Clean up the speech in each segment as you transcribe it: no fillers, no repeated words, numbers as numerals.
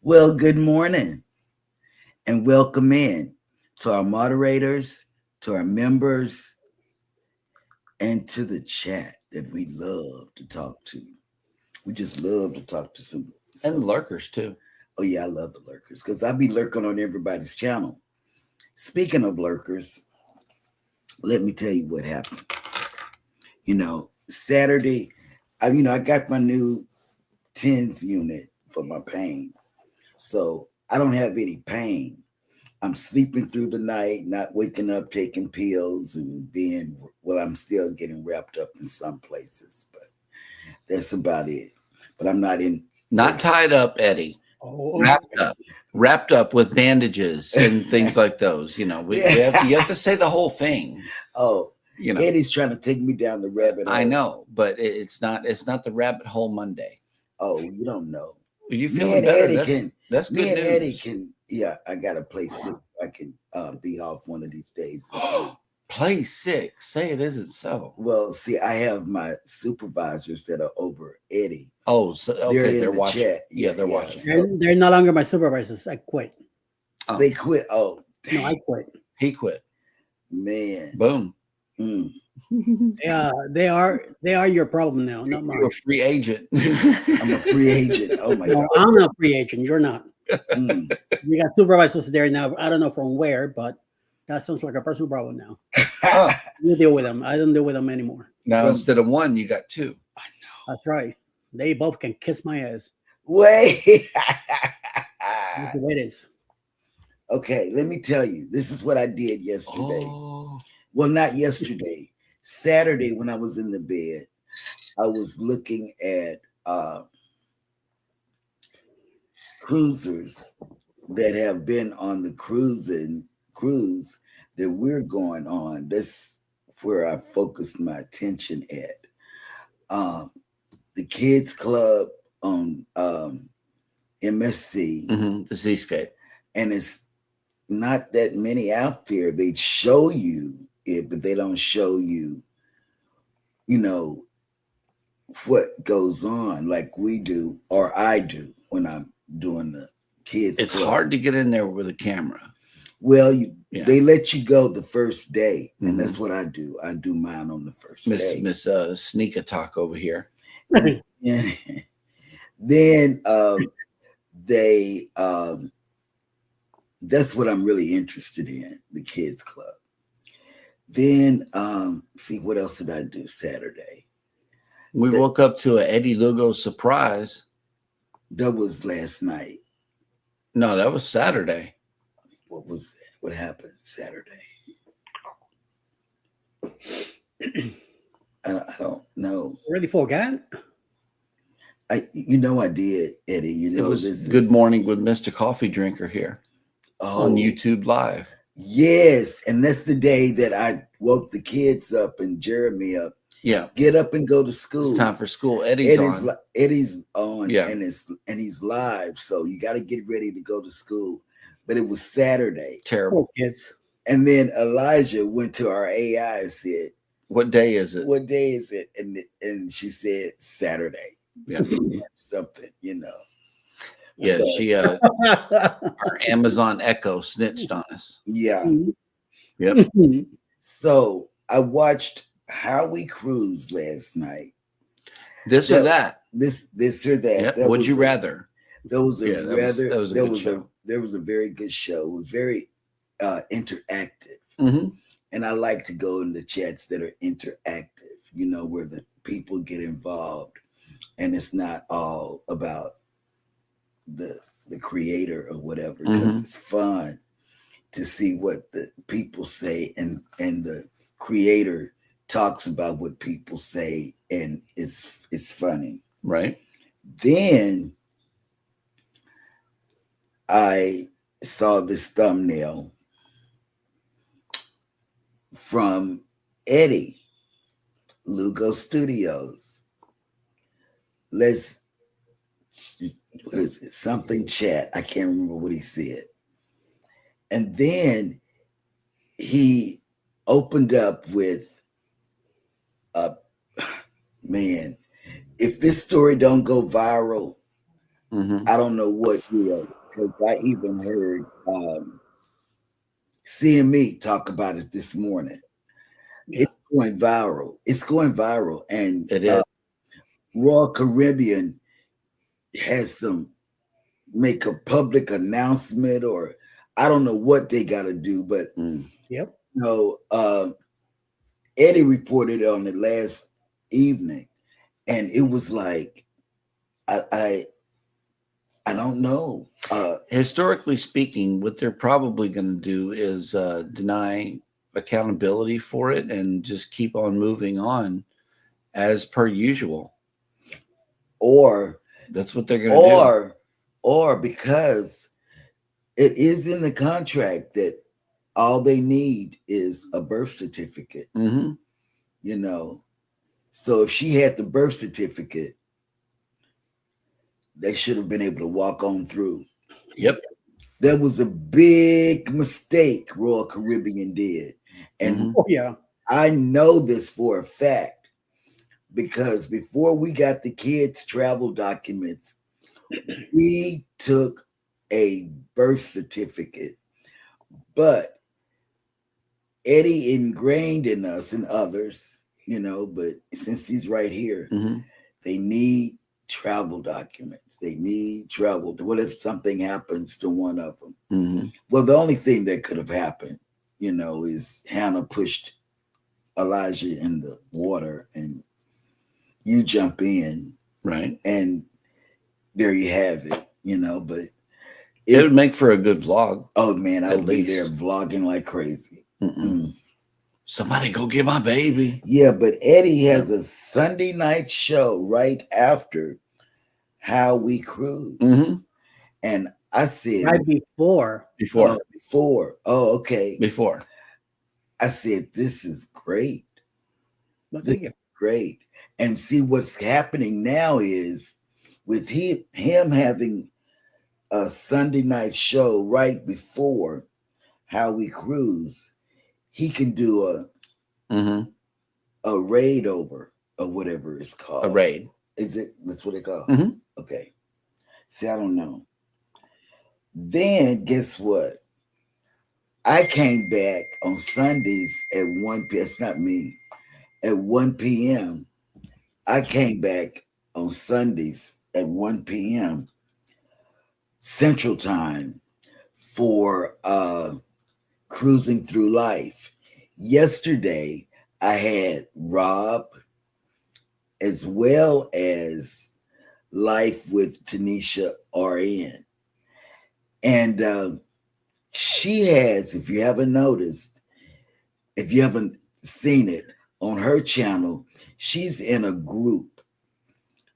Well, good morning and welcome in to our moderators, to our members, and to the chat that we love to talk to. We just love to talk to some And lurkers too. Oh yeah, I love the lurkers because I be lurking on everybody's channel. Speaking of lurkers, let me tell you what happened. Saturday, I got my new TENS unit for my pain. So I don't have any pain. I'm sleeping through the night, not waking up, taking pills, and I'm still getting wrapped up in some places, but that's about it. But I'm not in. Not tied up, Eddie. Oh, Wrapped up with bandages and things like those. You have to say the whole thing. Oh, Eddie's trying to take me down the rabbit hole. I know, but it's not the rabbit hole Monday. Oh, you don't know. You feeling better? That's good me and news. Eddie can. Yeah, I got to play sick. I can be off one of these days. Play sick. Say it isn't so. Well, see, I have my supervisors that are over Eddie. Oh, so okay, they're watching. Chat. Yeah, they're watching. they're no longer my supervisors. I quit. Oh. They quit. Oh, no, I quit. He quit. Man, boom. Yeah, they are your problem now, not mine. You're a free agent. I'm a free agent. Oh my God. I'm not a free agent. You're not. We got supervisors there now. I don't know from where, but that sounds like a personal problem now. You deal with them. I don't deal with them anymore. Now instead of one, you got two. I know. That's right. They both can kiss my ass. Wait. That's the way it is. Okay, let me tell you. This is what I did yesterday. Well, not yesterday. Saturday when I was in the bed, I was looking at cruisers that have been on the cruise that we're going on. That's where I focused my attention at. The kids club on MSC, the Seascape, and it's not that many out there. They show you it, but they don't show you, what goes on like we do or I do when I'm doing the kids. It's club. hard to get in there with a camera. Well, they let you go the first day, and that's what I do. I do mine on the first day. Miss Sneak Attack over here. And then they that's what I'm really interested in, the kids club. Then see, what else did I do Saturday? We woke up to an Eddie Lugo surprise. That was last night. No, that was Saturday. What happened Saturday? I don't know. Really forgot? I did, Eddie. It was Good Morning with Mr. Coffee Drinker here on YouTube Live. Yes, and that's the day that I woke the kids up and Jeremy up. Yeah, get up and go to school. It's time for school. Eddie's on. Yeah, and he's live. So you got to get ready to go to school. But it was Saturday. Terrible kids. And then Elijah went to our AI and said, "What day is it? What day is it?" And she said Saturday. Yeah, something, Yeah, but she her Amazon Echo snitched on us. Yeah. Yep. So I watched How We Cruise last night. This or that. This or that. Yep. Would you rather? That was a There was a very good show. It was very interactive. And I like to go in the chats that are interactive, where the people get involved and it's not all about the creator or whatever, because it's fun to see what the people say and the creator talks about what people say, and it's funny. Right. Then I saw this thumbnail from Eddie, Lugo Studios. What is it? Something chat. I can't remember what he said. And then he opened up with, if this story don't go viral, I don't know what will. because I even heard CME talk about it this morning. Yeah. It's going viral. It's going viral, and It is. Royal Caribbean has some make a public announcement, or I don't know what they got to do, but Yep. you know, Eddie reported on it last evening, and it was like I don't know. Historically speaking, what they're probably going to do is deny accountability for it and just keep on moving on as per usual. Or that's what they're going to do. Or because it is in the contract that all they need is a birth certificate. Mm-hmm. You know, so if she had the birth certificate, they should have been able to walk on through. Yep. That was a big mistake Royal Caribbean did. And I know this for a fact because before we got the kids' travel documents, we took a birth certificate. But Eddie ingrained in us and others, you know, but since he's right here, they need travel documents. They need travel. What if something happens to one of them? Well, the only thing that could have happened, you know, is Hannah pushed Elijah in the water and you jump in. Right. And there you have it, you know, but it would make for a good vlog. Oh man, I would be there vlogging like crazy. Somebody go get my baby. Yeah, but Eddie has a Sunday night show right after How We Cruise. And I said right before. Oh, okay. Before. I said, this is great. This is great. And see what's happening now is with him having a Sunday night show right before How We Cruise, he can do a raid over or whatever it's called. A raid. Is it? That's what they call. Okay. See, I don't know. Then guess what? I came back on Sundays at 1 p.m. It's not me. At 1 p.m. I came back on Sundays at 1 p.m. Central Time for Cruising Through Life. Yesterday, I had Rob as well as Life with Tanisha RN. And she has, if you haven't noticed, if you haven't seen it on her channel, she's in a group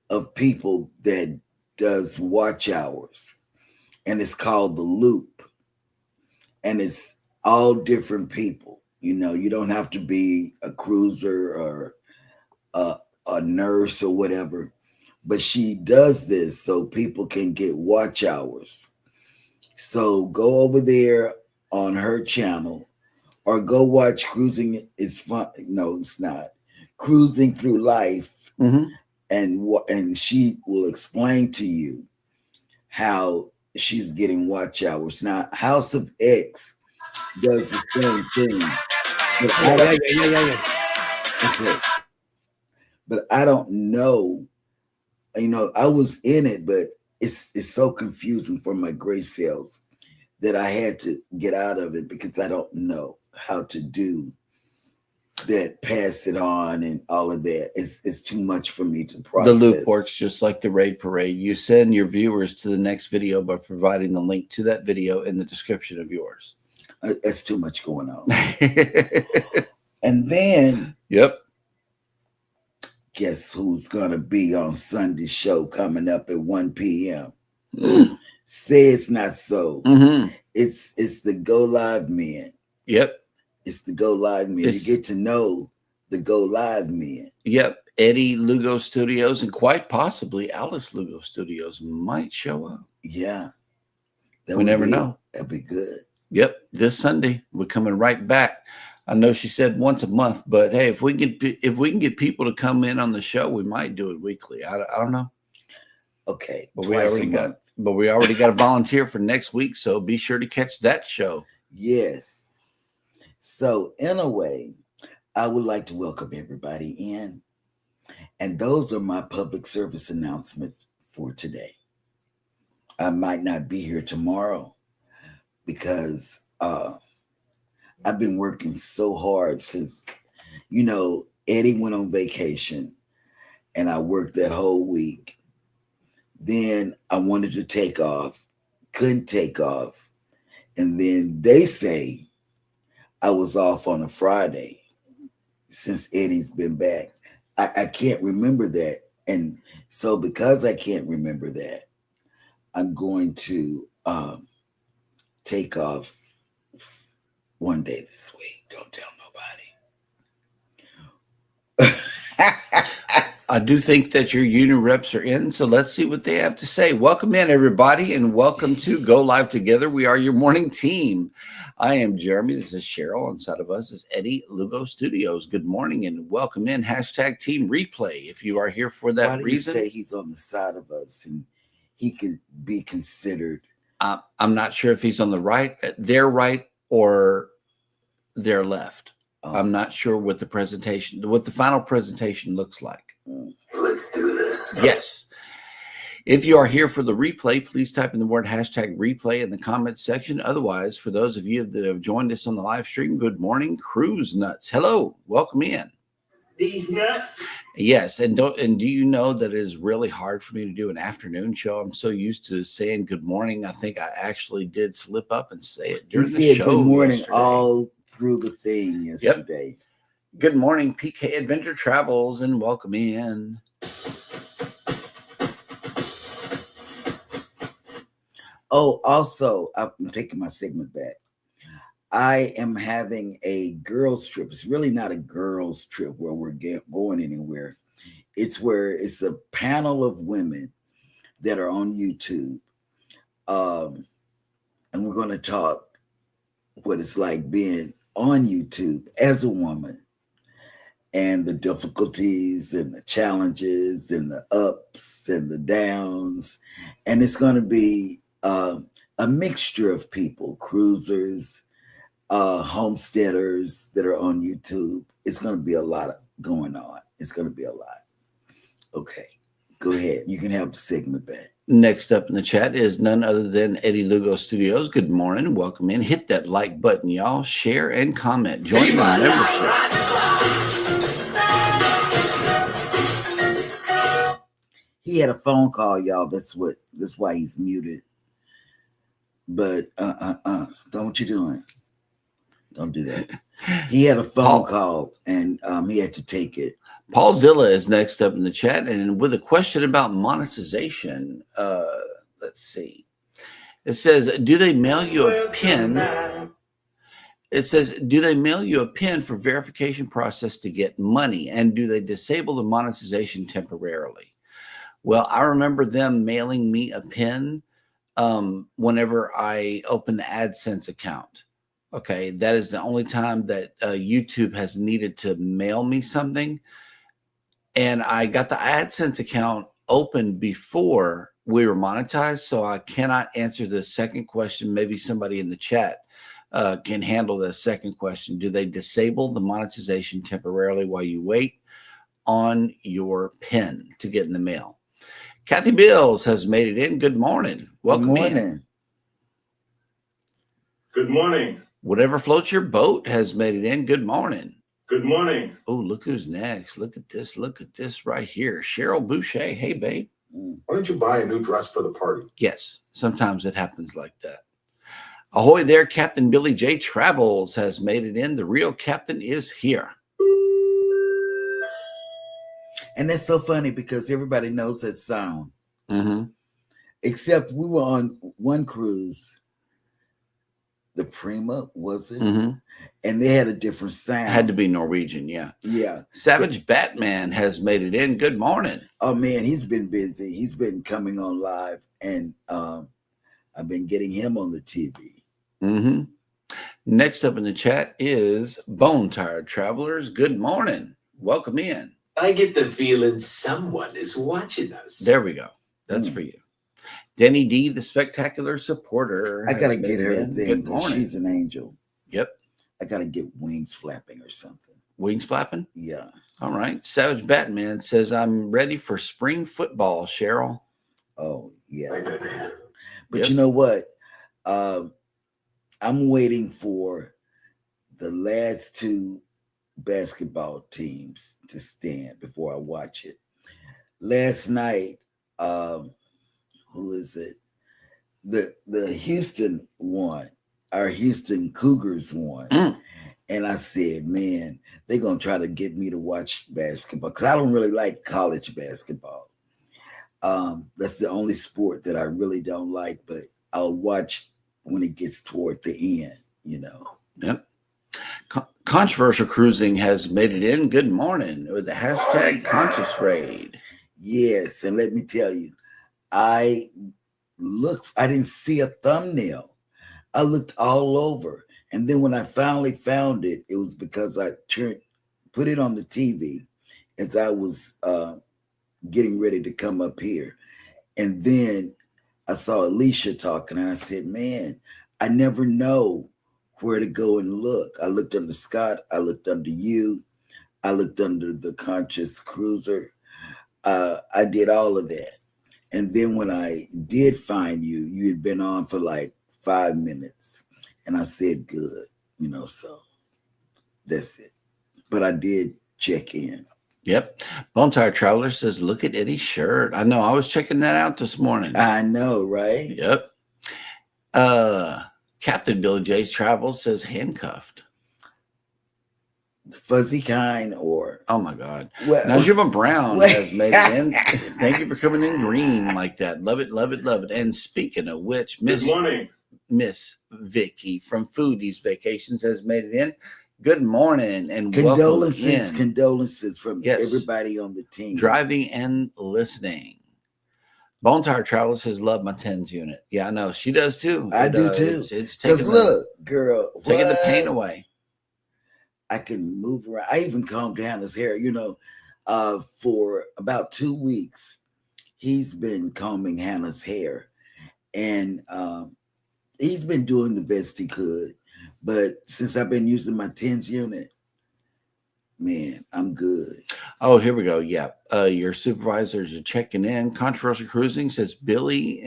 of people that does watch hours. And it's called The Loop. And it's all different people. You know, you don't have to be a cruiser or a nurse or whatever. But she does this so people can get watch hours. So go over there on her channel or go watch Cruising is Fun. No, it's not. Cruising Through Life. And she will explain to you how she's getting watch hours. Now, House of X does the same thing. But I don't know. You know, I was in it, but it's so confusing for my gray cells that I had to get out of it because I don't know how to do that, pass it on and all of that. It's too much for me to process. The loop works just like the raid parade. You send your viewers to the next video by providing the link to that video in the description of yours. That's too much going on. And then guess who's gonna be on Sunday's show coming up at 1 p.m. Say it's not so. It's the Go Live men. It's the Go Live men. You get to know the Go Live men. Eddie Lugo Studios and quite possibly Alice Lugo Studios might show up. Yeah. We never know. That'd be good. This Sunday we're coming right back. I know she said once a month, but hey, if we can get people to come in on the show, we might do it weekly. I don't know. Okay, but we already got But we already got a volunteer for next week, so be sure to catch that show. Yes. So in a way, I would like to welcome everybody in. And those are my public service announcements for today. I might not be here tomorrow because I've been working so hard since, Eddie went on vacation and I worked that whole week. Then I wanted to take off, couldn't take off. And then they say I was off on a Friday since Eddie's been back. I can't remember that. And so because I can't remember that, I'm going to take off one day this week. Don't tell nobody. I do think that your union reps are in, so let's see what they have to say. Welcome in, everybody, and welcome to Go Live Together. We are your morning team. I am Jeremy. This is Cheryl. Inside of us is Eddie, Lugo Studios. Good morning and welcome in. # Team Replay. If you are here for that reason. Why do you say he's on the side of us and he could be considered? I'm not sure if he's on their right or their left. I'm not sure what the final presentation looks like. Let's do this. Yes. If you are here for the replay, please type in the word # replay in the comments section. Otherwise, for those of you that have joined us on the live stream, good morning, Cruise Nuts. Hello, welcome in. These nuts. Yes, and do you know that it is really hard for me to do an afternoon show? I'm so used to saying good morning. I think I actually did slip up and say it during the show. Good morning yesterday. All through the thing yesterday. Yep. Good morning, PK Adventure Travels, and welcome in. Oh, also, I'm taking my segment back. I am having a girls' trip. It's really not a girls' trip where we're going anywhere. It's where it's a panel of women that are on YouTube. And we're going to talk what it's like being on YouTube as a woman and the difficulties and the challenges and the ups and the downs. And it's going to be a mixture of people, cruisers, homesteaders that are on YouTube. It's going to be a lot going on. It's going to be a lot. Okay, go ahead. You can have the segment back. Next up in the chat is none other than Eddie Lugo Studios. Good morning. Welcome in. Hit that like button, y'all. Share and comment. Join the membership. He had a phone call, y'all. That's why he's muted. But don't what you doing. Don't do that. He had a phone call and he had to take it. Paul Zilla is next up in the chat, and with a question about monetization. Let's see. It says, do they mail you a pin? It says, do they mail you a pin for verification process to get money? And do they disable the monetization temporarily? Well, I remember them mailing me a pin whenever I open the AdSense account. Okay, that is the only time that YouTube has needed to mail me something. And I got the AdSense account open before we were monetized, so I cannot answer the second question. Maybe somebody in the chat can handle the second question. Do they disable the monetization temporarily while you wait on your pin to get in the mail? Kathy Bills has made it in. Good morning. Welcome in. Good morning. Whatever floats your boat has made it in. Good morning. Good morning. Oh, look who's next. Look at this. Look at this right here. Cheryl Boucher. Hey, babe. Why don't you buy a new dress for the party? Yes, sometimes it happens like that. Ahoy there, Captain Billy J. Travels has made it in. The real captain is here. And that's so funny because everybody knows that sound. Mm-hmm. Except we were on one cruise, the Prima, was it? Mm-hmm. And they had a different sound. It had to be Norwegian, yeah. Yeah. Savage Batman has made it in. Good morning. Oh, man, he's been busy. He's been coming on live, and I've been getting him on the TV. Mm-hmm. Next up in the chat is Bone Tired Travelers. Good morning. Welcome in. I get the feeling someone is watching us. There we go. That's for you. Denny D, the spectacular supporter. I gotta has get made her it a in. thing Good because morning. she's an angel. Yep. I gotta get wings flapping or something. Wings flapping? Yeah. All right. Savage Batman says, I'm ready for spring football, Cheryl. Oh, yeah. But Yep. you know what? I'm waiting for the last two basketball teams to stand before I watch it. Last night, who is it? The Houston won. Our Houston Cougars won. And I said, man, they're going to try to get me to watch basketball because I don't really like college basketball. That's the only sport that I really don't like, but I'll watch when it gets toward the end, you know. Yep. Controversial Cruising has made it in. Good morning with the hashtag Conscious Raid. Yes, and let me tell you, I didn't see a thumbnail. I looked all over. And then when I finally found it, it was because I put it on the TV as I was getting ready to come up here. And then I saw Alicia talking and I said, man, I never know where to go and look. I looked under Scott. I looked under you. I looked under the Conscious Cruiser. I did all of that. And then when I did find you, you had been on for like 5 minutes. And I said, good, you know, so that's it. But I did check in. Yep. Bone Tire Traveler says, look at Eddie's shirt. I know. I was checking that out this morning. I know, right? Yep. Captain Billy J's Travels says handcuffed. Fuzzy kind or... Oh, my God. Well, now, Juma Brown has made it in. Thank you for coming in green like that. Love it, love it, love it. And speaking of which, Miss Vicky from Foodies Vacations has made it in. Good morning and condolences from everybody on the team. Driving and listening. Bone Tire Travel says, love my TENS unit. Yeah, I know. She does too. I do too. It's taking girl, taking the pain away. I can move around. I even combed Hannah's hair, you know, for about 2 weeks. He's been combing Hannah's hair and he's been doing the best he could. But since I've been using my TENS unit, man, I'm good. Oh, here we go. Yeah. Your supervisors are checking in. Controversial Cruising says Billy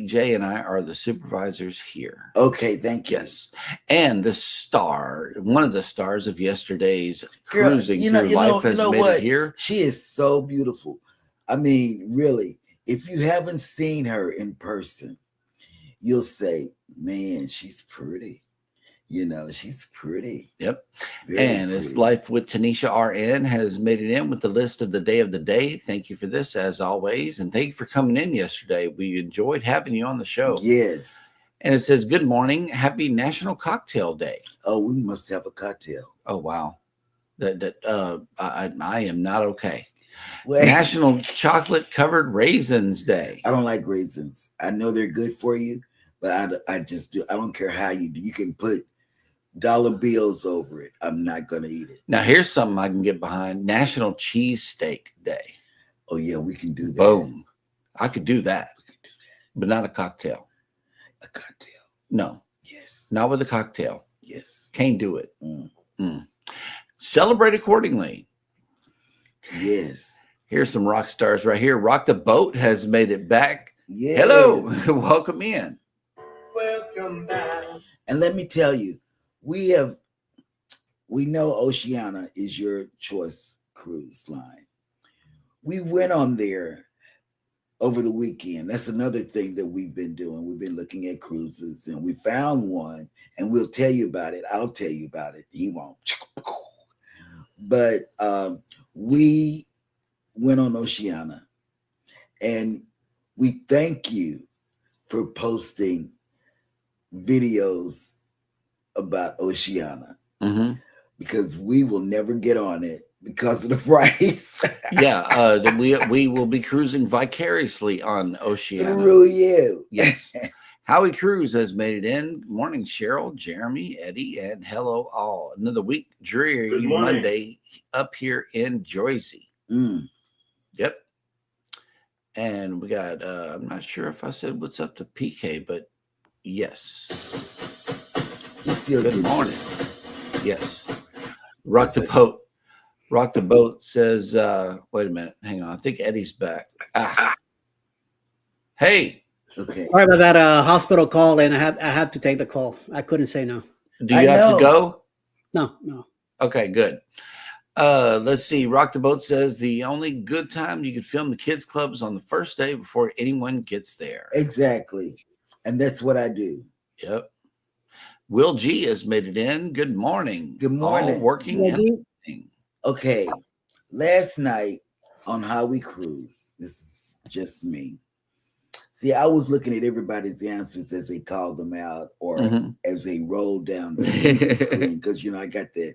J and I are the supervisors here. Okay, thank you. Yes. And one of the stars of yesterday's Cruising Through Life has made it here. She is so beautiful. I mean, really, if you haven't seen her in person, you'll say, man, she's pretty. You know, she's pretty. Yep. And it's Life with Tanisha RN has made it in with the list of the day of the day. Thank you for this, as always. And thank you for coming in yesterday. We enjoyed having you on the show. Yes. And it says, good morning. Happy National Cocktail Day. Oh, we must have a cocktail. Oh, wow. I am not okay. Well, National Chocolate Covered Raisins Day. I don't like raisins. I know they're good for you, but I just do. I don't care how you do. You can put dollar bills over it. I'm not going to eat it. Now, here's something I can get behind. National Cheesesteak Day. Oh, yeah, we can do that. Boom. I could do that. But not a cocktail. A cocktail. No. Yes. Not with a cocktail. Yes. Can't do it. Celebrate accordingly. Yes. Here's some rock stars right here. Rock the Boat has made it back. Yes. Hello. Welcome in. Welcome back. And let me tell you, we know Oceana is your choice cruise line. We went on there over the weekend. That's another thing that we've been doing. We've been looking at cruises and we found one and we'll tell you about it. I'll tell you about it. He won't. But we went on Oceana and we thank you for posting videos about Oceana because we will never get on it because of the price. Yeah, we will be cruising vicariously on Oceana. Through you. Yes. Howie Cruz has made it in. Good morning, Cheryl, Jeremy, Eddie, and hello all. Another week, dreary Monday up here in Jersey. Yep. And we got, I'm not sure if I said what's up to PK, but yes. Good morning. Yes. Rock the boat. Rock the boat says, wait a minute. Hang on. I think Eddie's back. Hey. Okay. Sorry about that hospital call, and I had to take the call. I couldn't say no. Do you have to go? No. Okay, good. Let's see. Rock the Boat says the only good time you could film the kids club is on the first day before anyone gets there. Exactly. And that's what I do. Yep. Will G has made it in. Good morning. Good morning. All working. Okay. Last night on How We Cruise, this is just me. See, I was looking at everybody's answers as they called them out or as they rolled down the TV screen because, I got the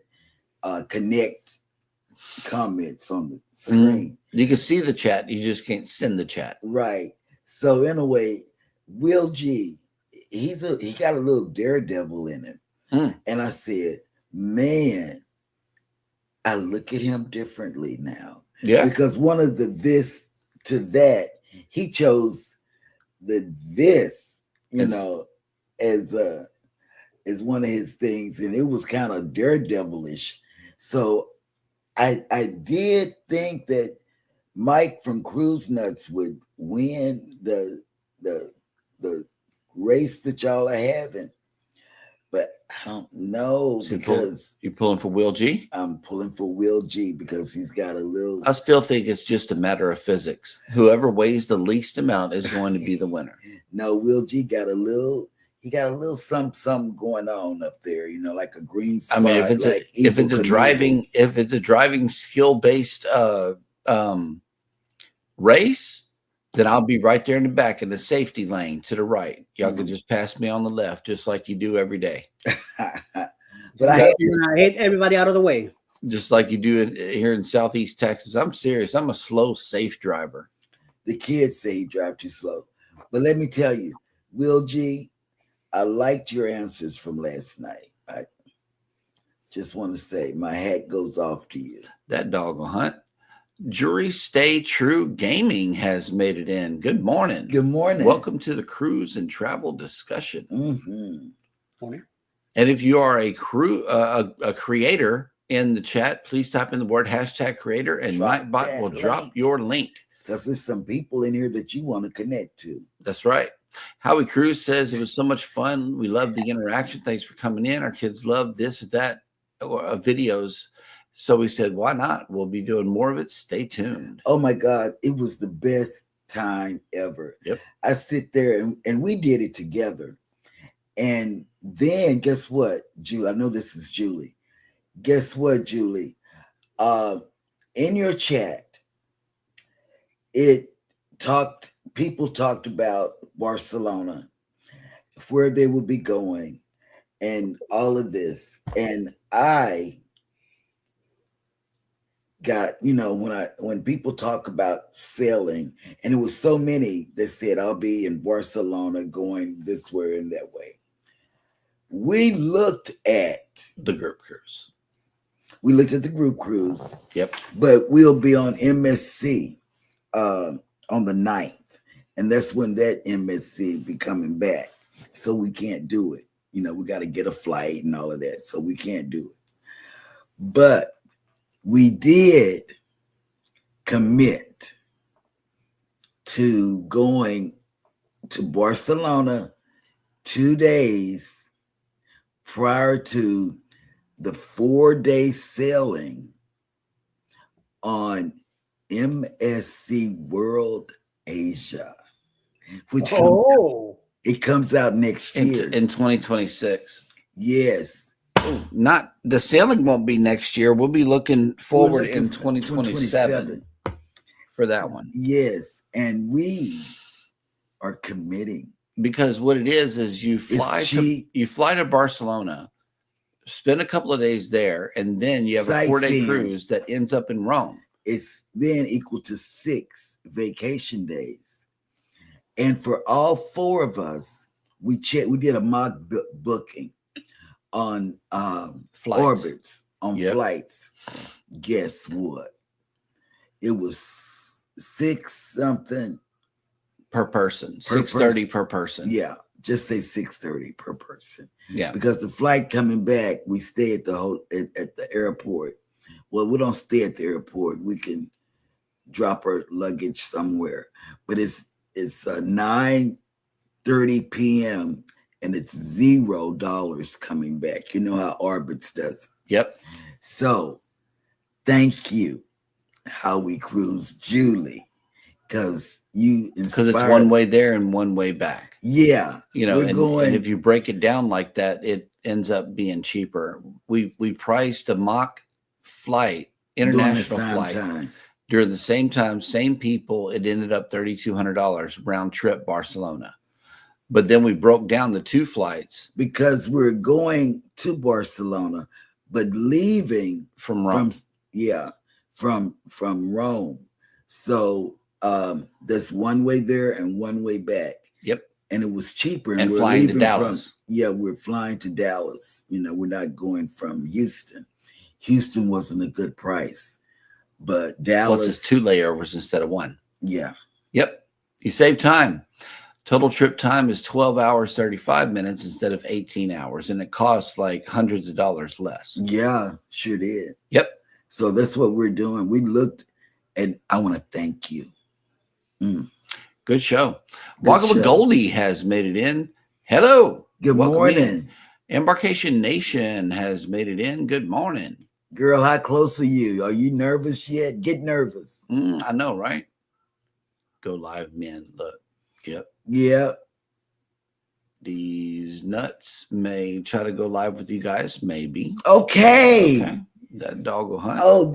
connect comments on the screen. You can see the chat. You just can't send the chat. Right. So, in a way, Will G, he got a little daredevil in him. And I said, man, I look at him differently now. Yeah. Because one of the this to that, he chose the this, as one of his things, and it was kind of daredevilish. So I did think that Mike from Cruise Nuts would win the race that y'all are having. But I don't know because you're pulling for Will G? I'm pulling for Will G because he's got a little. I still think it's just a matter of physics. Whoever weighs the least amount is going to be the winner. No, Will G got a little. He got a little something going on up there. like a green spot. I mean, if it's a driving skill based race, then I'll be right there in the back in the safety lane to the right. Y'all can just pass me on the left, just like you do every day. But I hate everybody out of the way. Just like you do here in Southeast Texas. I'm serious. I'm a slow, safe driver. The kids say you drive too slow. But let me tell you, Will G, I liked your answers from last night. I just want to say my hat goes off to you. That dog will hunt. Jury Stay True Gaming has made it in. Good morning. Good morning. Welcome to the cruise and travel discussion. Morning. And if you are a creator in the chat, please type in the word #creator and Nightbot will drop your link. Because there's some people in here that you want to connect to. That's right. Howie Cruz says it was so much fun. We love the interaction. Thanks for coming in. Our kids love this or that videos. So we said, why not? We'll be doing more of it. Stay tuned. Oh, my God. It was the best time ever. Yep. I sit there and we did it together. And then guess what, Julie? I know this is Julie. Guess what, Julie? In your chat, people talked about Barcelona, where they would be going, and all of this. And I got, when people talk about sailing, and it was so many that said, I'll be in Barcelona going this way and that way. We looked at the group cruise. We looked at the group cruise. Yep. But we'll be on MSC on the 9th. And that's when that MSC be coming back. So we can't do it. We got to get a flight and all of that. So we can't do it. But we did commit to going to Barcelona 2 days prior to the 4-day sailing on MSC World Asia, which comes out next year in 2026 Yes. Not the sailing won't be next year. We'll be looking forward in 2027 for that one. Yes, and we are committing because what it is you fly to Barcelona, spend a couple of days there, and then you have a 4-day cruise that ends up in Rome. It's then equal to 6 vacation days, and for all 4 of us, we did a mock booking on orbits on flights. Guess what? It was 6 something per person, Per $630 per person. Yeah, just say $630 per person. Yeah. Because the flight coming back, we stay at the airport. Well, we don't stay at the airport. We can drop our luggage somewhere. But it's 9:30 p.m. and it's $0 coming back. You know how Orbitz does. Yep. So thank you, How We Cruise Julie, because it's one way there and one way back. Yeah, and if you break it down like that, it ends up being cheaper. We priced a mock flight, international flight, during the same time, same people. It ended up $3,200 round trip Barcelona. But then we broke down the two flights because we're going to Barcelona, but leaving from Rome. From Rome. So there's one way there and one way back. Yep. And it was cheaper. And we're flying to Dallas. We're flying to Dallas. We're not going from Houston. Houston wasn't a good price. But Dallas. Plus it's 2 layovers instead of 1. Yeah. Yep. You save time. Total trip time is 12 hours, 35 minutes instead of 18 hours. And it costs like hundreds of dollars less. Yeah, sure did. Yep. So that's what we're doing. We looked, and I want to thank you. Good show. Walkable Goldie has made it in. Hello. Good morning. In. Embarkation Nation has made it in. Good morning. Girl, how close are you? Are you nervous yet? Get nervous. I know, right? Go live, men. Look. Yep. Yep. These nuts may try to go live with you guys. Maybe. Okay. That dog will hunt. Oh,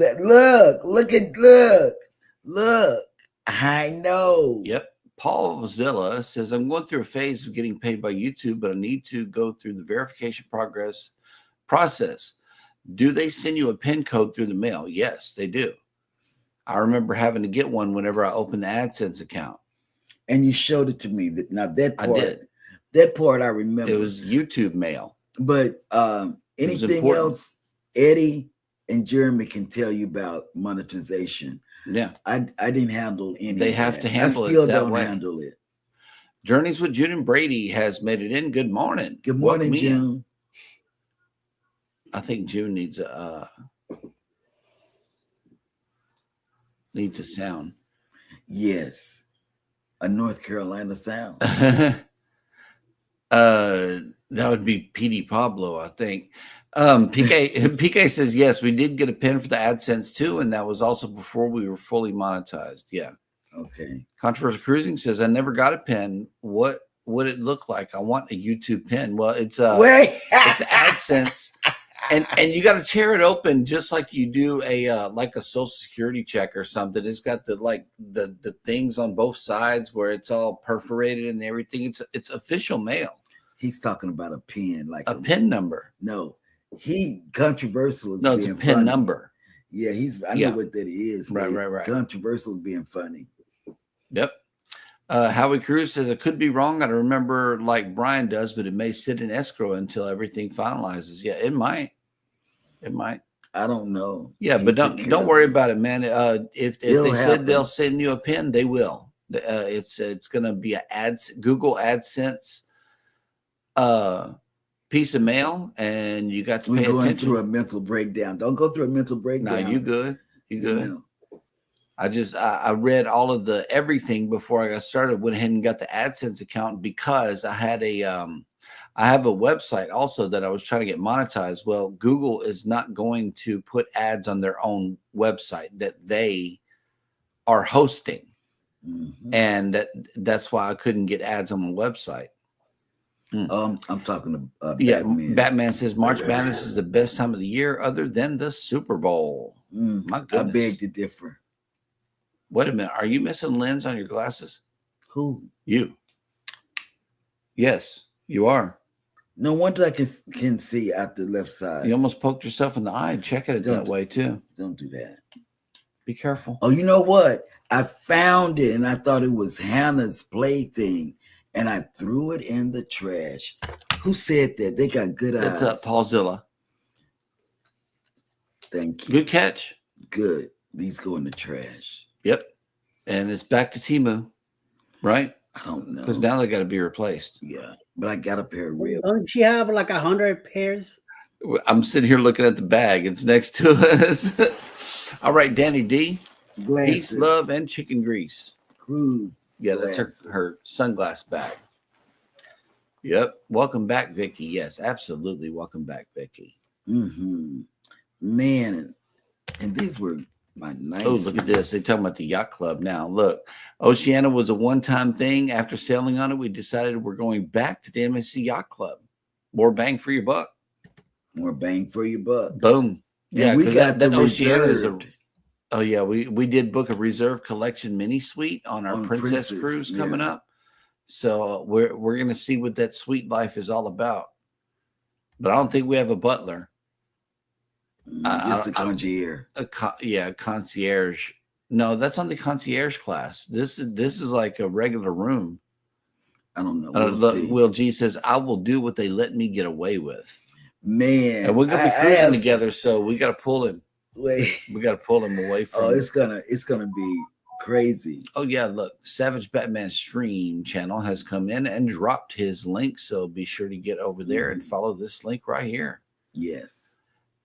look. I know. Yep. Paul Zilla says, I'm going through a phase of getting paid by YouTube, but I need to go through the verification process. Do they send you a PIN code through the mail? Yes, they do. I remember having to get one whenever I opened the AdSense account. And you showed it to me. That part, I did. That part I remember. It was YouTube mail. But anything else, Eddie and Jeremy can tell you about monetization. Yeah. I didn't handle any. They have to handle it. I still don't handle it. Journeys with June and Brady has made it in. Good morning. Good morning, June. I think June needs a sound. Yes. A North Carolina sound. That would be PD Pablo, I think. PK says, yes, we did get a pin for the AdSense too, and that was also before we were fully monetized. Yeah. Okay. Controversial Cruising says, I never got a pin. What would it look like? I want a YouTube pin. Well, it's it's AdSense. And you got to tear it open just like you do a like a Social Security check or something. It's got the things on both sides where it's all perforated and everything. It's official mail. He's talking about a pin, like a pin number. No, controversial. No, it's a pin funny. Number. Yeah, I know what that is. Right. Controversial being funny. Yep. Howie Cruz says, I could be wrong. I don't remember like Brian does, but it may sit in escrow until everything finalizes. Yeah, it might. I don't know. Yeah, but don't worry about it, man. If they said they'll send you a pin, they will. It's going to be a Google AdSense piece of mail, and you got to pay attention. We're going through a mental breakdown. Don't go through a mental breakdown. No, you good. You good. I read all of everything before I got started. Went ahead and got the AdSense account because I had I have a website also that I was trying to get monetized. Well, Google is not going to put ads on their own website that they are hosting. Mm-hmm. And that's why I couldn't get ads on my website. I'm talking to Batman. Batman says March Madness is the best time of the year other than the Super Bowl. My goodness. I beg to differ. Wait a minute. Are you missing lens on your glasses? Who? You. Yes, you are. No wonder I can see out the left side. You almost poked yourself in the eye. Check it that way too. Don't do that. Be careful. Oh, you know what? I found it and I thought it was Hannah's plaything and I threw it in the trash. Who said that? They got good eyes. It's Paul Zilla. Thank you. Good catch. Good. These go in the trash. Yep. And it's back to Timu, right? I don't know. Because now they got to be replaced. Yeah, but I got a pair of ribs. Don't she have like 100 pairs? I'm sitting here looking at the bag. It's next to us. All right, Danny D. Glasses. Peace, love, and chicken grease. Cruise. Yeah, glasses. that's her sunglass bag. Yep. Welcome back, Vicky. Yes, absolutely. Welcome back, Vicky. Mm-hmm. Man, and these were my nice. Oh, look at this. They're talking about the yacht club now. Look, Oceana was a one-time thing. After sailing on it, we decided we're going back to the MSC Yacht Club. More bang for your buck. More bang for your buck. Boom. Yeah, and we got that the Oceana is a. reserved. Oh yeah, we did book a reserve collection mini suite on our Princess cruise coming up. So we're gonna see what that suite life is all about. But I don't think we have a butler. Just a concierge. Concierge. No, that's on the concierge class. This is like a regular room. I don't know. We'll see. Will G says, I will do what they let me get away with. Man. And we're gonna be cruising together, so we gotta pull him. Wait. We gotta pull him away from it's gonna be crazy. Oh yeah, look, Savage Batman Stream channel has come in and dropped his link, so be sure to get over there and follow this link right here. Yes.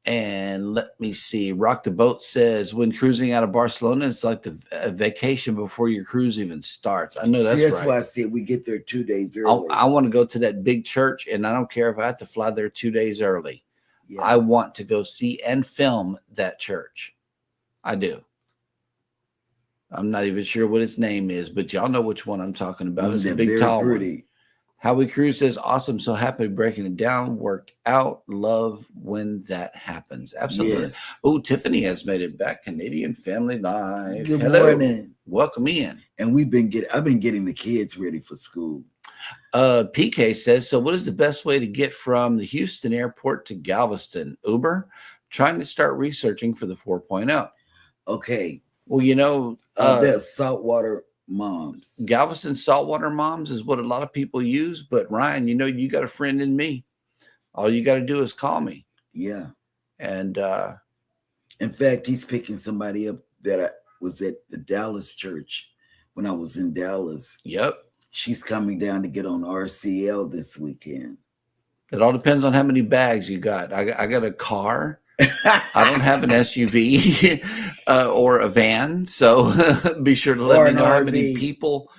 And let me see. Rock the Boat says, when cruising out of Barcelona, it's like a vacation before your cruise even starts. I know that's that's right. why I said we get there 2 days early. I want to go to that big church, and I don't care if I have to fly there 2 days early. Yeah. I want to go see and film that church. I do. I'm not even sure what its name is, but y'all know which one I'm talking about. It's a big, tall one. Howie Cruz says, awesome. So happy breaking it down. Work out. Love when that happens. Absolutely. Yes. Oh, Tiffany has made it back. Canadian Family Live. Good Hello. morning. Welcome in. And I've been getting the kids ready for school. PK says, so what is the best way to get from the Houston airport to Galveston? Uber? Trying to start researching for the 4.0. Okay. Well, that's saltwater moms. Galveston saltwater moms is what a lot of people use. But Ryan, you got a friend in me. All you got to do is call me. Yeah. And in fact, he's picking somebody up that I was at the Dallas church when I was in Dallas. Yep. She's coming down to get on RCL this weekend. It all depends on how many bags you got. I got a car. I don't have an SUV or a van, so be sure to let me know how many people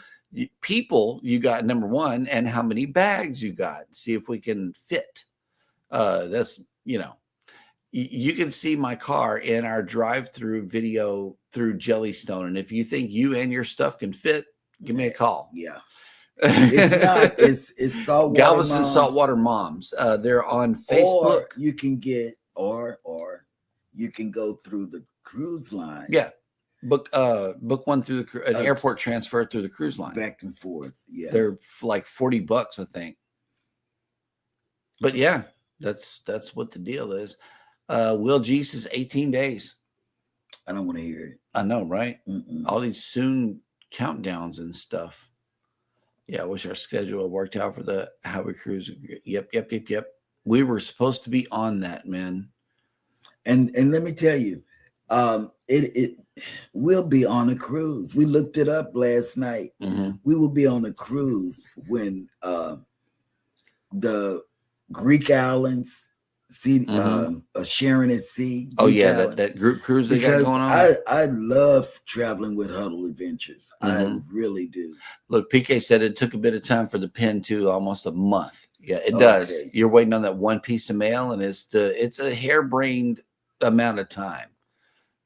you got, number one, and how many bags you got. See if we can fit. That's you can see my car in our drive-through video through Jellystone, and if you think you and your stuff can fit, give me a call. Yeah. It's not. It's saltwater Galveston moms. Saltwater Moms. They're on Facebook. Or you can get or you can go through the cruise line. Yeah. Book one through an airport transfer through the cruise line. Back and forth. Yeah. They're like $40, I think. But yeah, that's what the deal is. Will G says 18 days. I don't want to hear it. I know, right? Mm-mm. All these soon countdowns and stuff. Yeah, I wish our schedule worked out for the Howie Cruise. Yep. We were supposed to be on that, man. And let me tell you, it will be on a cruise. We looked it up last night. Mm-hmm. We will be on a cruise when the Greek islands Sharon at Sea. Oh yeah, that group cruise they got going on. I love traveling with Huddle Adventures. I really do. Look, PK said it took a bit of time for the pen too, almost a month. Yeah, it does. You're waiting on that one piece of mail, and it's a harebrained amount of time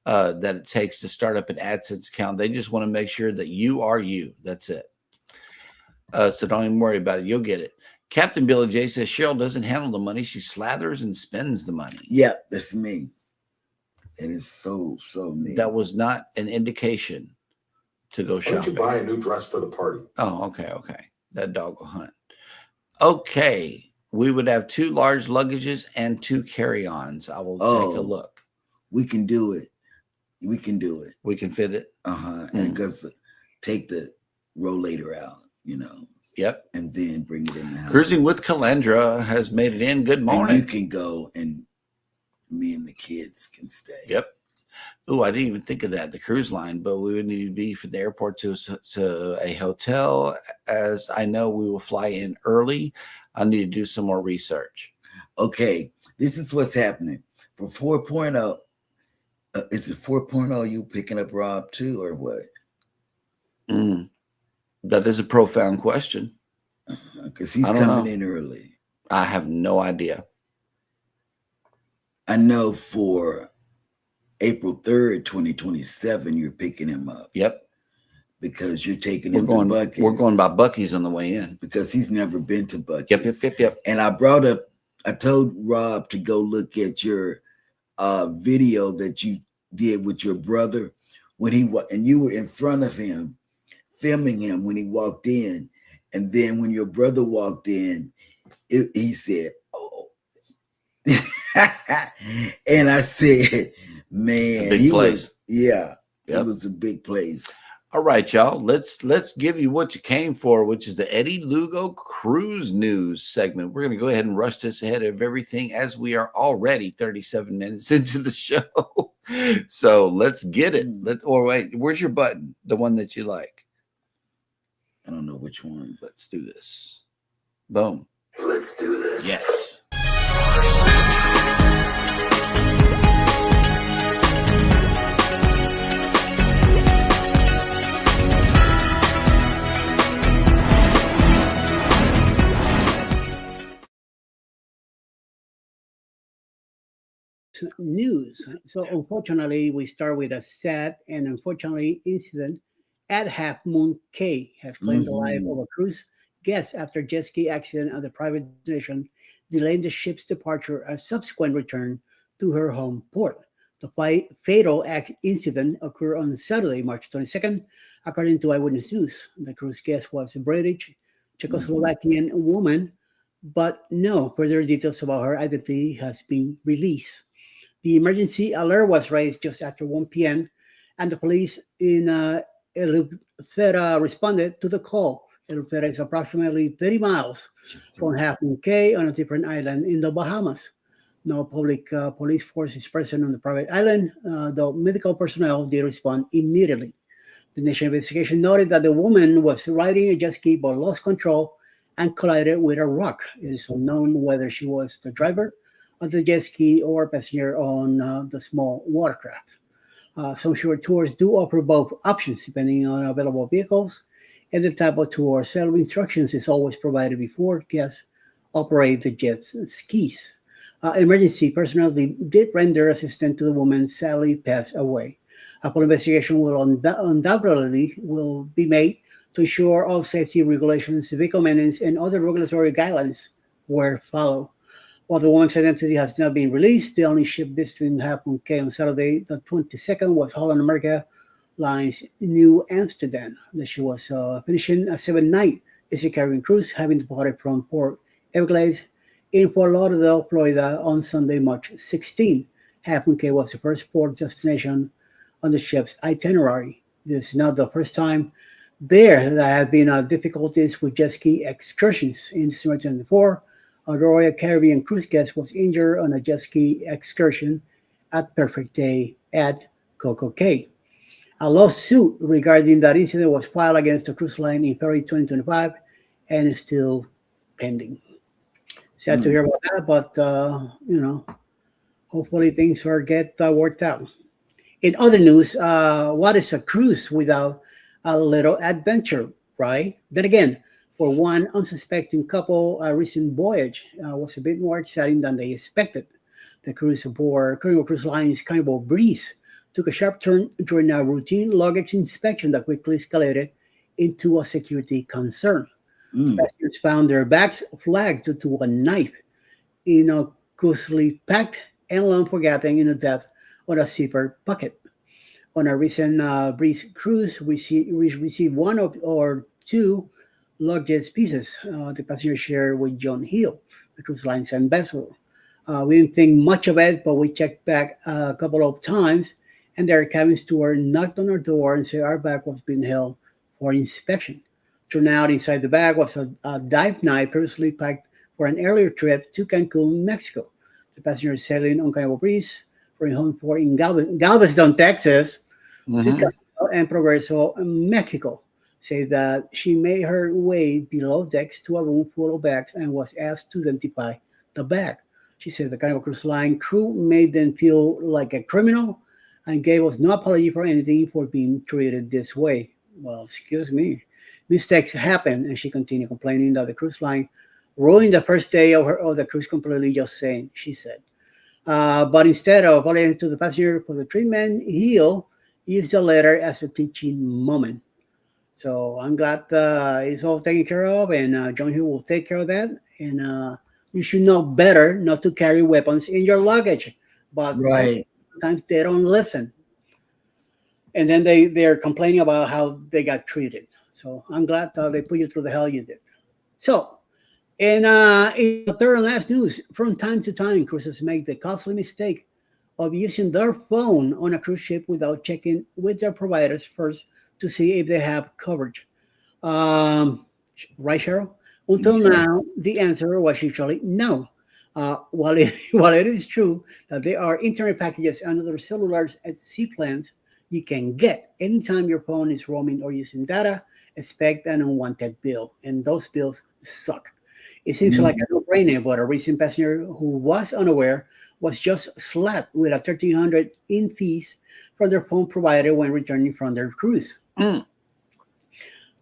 that it takes to start up an AdSense account. They just want to make sure that you are you. That's it. So don't even worry about it. You'll get it. Captain Billy J says Cheryl doesn't handle the money. She slathers and spends the money. Yeah, that's me. It is so me. That was not an indication to go shopping. Why don't you buy a new dress for the party? Oh, okay. That dog will hunt. Okay. We would have 2 large luggages and 2 carry-ons. I will take a look. We can do it. We can do it. We can fit it. And because take the rollator out, Yep. And then bring it in the house. Cruising with Calendra has made it in. Good morning. And you can go and me and the kids can stay. Yep. Oh, I didn't even think of that, the cruise line, but we would need to be from the airport to a hotel. As I know we will fly in early, I need to do some more research. Okay, this is what's happening. For 4.0, is it 4.0 you picking up Rob too, or what? That is a profound question. Because he's coming in early. I have no idea. I know for April 3rd, 2027, you're picking him up. Yep. Because you're taking him to Buc-ee's. We're going by Buc-ee's on the way in. Because he's never been to Buc-ee's. Yep. And I told Rob to go look at your video that you did with your brother and you were in front of him, filming him when he walked in. And then when your brother walked in, he said, "Oh." And I said, man, big place. It was a big place. All right, y'all. Let's give you what you came for, which is the Eddie Lugo cruise news segment. We're going to go ahead and rush this ahead of everything, as we are already 37 minutes into the show. So let's get it. Wait, where's your button? The one that you like? I don't know which one. Let's do this. Boom. Let's do this. Yes. News. So unfortunately, we start with a sad and unfortunately incident at Half Moon Cay has claimed the life of a cruise guest after jet ski accident at the private destination, delaying the ship's departure and subsequent return to her home port. The fatal incident occurred on Saturday, March 22nd, according to Eyewitness News. The cruise guest was a British Czechoslovakian woman, but no further details about her identity has been released. The emergency alert was raised just after 1 p.m., and the police in Eleuthera responded to the call. Eleuthera is approximately 30 miles from Half Moon Cay on a different island in the Bahamas. No public police force is present on the private island, though medical personnel did respond immediately. The initial investigation noted that the woman was riding a jet ski but lost control and collided with a rock. It is unknown whether she was the driver of the jet ski or passenger on the small watercraft. Some short tours do offer both options depending on available vehicles, and the type of tour. Set of instructions is always provided before guests operate the jet skis. Emergency personnel did render assistance to the woman, sadly passed away. A full investigation will undoubtedly be made to ensure all safety regulations, vehicle maintenance, and other regulatory guidelines were followed. While the woman's identity has not been released, the only ship visiting Half Moon Cay on Saturday, the 22nd, was Holland America Lines New Amsterdam. She was finishing a 7-night Easy Caribbean cruise, having departed from Port Everglades in Fort Lauderdale, Florida, on Sunday, March 16. Half Moon Cay was the first port destination on the ship's itinerary. This is not the first time there have been difficulties with jet ski excursions. In December 2024, a Royal Caribbean cruise guest was injured on a jet ski excursion at Perfect Day at Coco Cay. A lawsuit regarding that incident was filed against the cruise line in February 2025 and is still pending. Sad to hear about that, but hopefully things will get worked out. In other news, what is a cruise without a little adventure, right? Then again, for one unsuspecting couple, a recent voyage was a bit more exciting than they expected. The cruise aboard Carnival Cruise Line's Carnival Breeze took a sharp turn during a routine luggage inspection that quickly escalated into a security concern. Passengers found their bags flagged due to a knife innocuously packed and long forgotten in the depth of a zipper pocket. On a recent Breeze cruise, we received one or two luggage pieces the passenger shared with John Hill, the cruise line's ambassador. We didn't think much of it, but we checked back a couple of times, and their cabin steward knocked on our door and said our bag was being held for inspection. Turned out inside the bag was a dive knife previously packed for an earlier trip to Cancun, Mexico. The passenger sailing on Carnival Breeze from home port in Galveston, Texas, to Mhm. Cabo and Progreso, Mexico. Say that she made her way below decks to a room full of bags and was asked to identify the bag. She said the Carnival Cruise Line crew made them feel like a criminal and gave us no apology for anything for being treated this way. Well, excuse me. Mistakes happen, and she continued complaining that the cruise line ruined the first day of the cruise completely, just saying, she said. But instead of apologizing to the passenger for the treatment, he'll use the letter as a teaching moment. So I'm glad it's all taken care of, and John Hill will take care of that. And you should know better not to carry weapons in your luggage. But Right. sometimes they don't listen, and then they're complaining about how they got treated. So I'm glad they put you through the hell you did. So, and in the third and last news, from time to time, cruises make the costly mistake of using their phone on a cruise ship without checking with their providers first to see if they have coverage. Um, right, Cheryl? Until Yeah. now, the answer was usually no. While it is true that there are internet packages and other cellular at sea plans you can get anytime your phone is roaming or using data, expect an unwanted bill, and those bills suck. It seems like a no-brainer, but a recent passenger who was unaware was just slapped with a 1,300 in fees from their phone provider when returning from their cruise. Mm.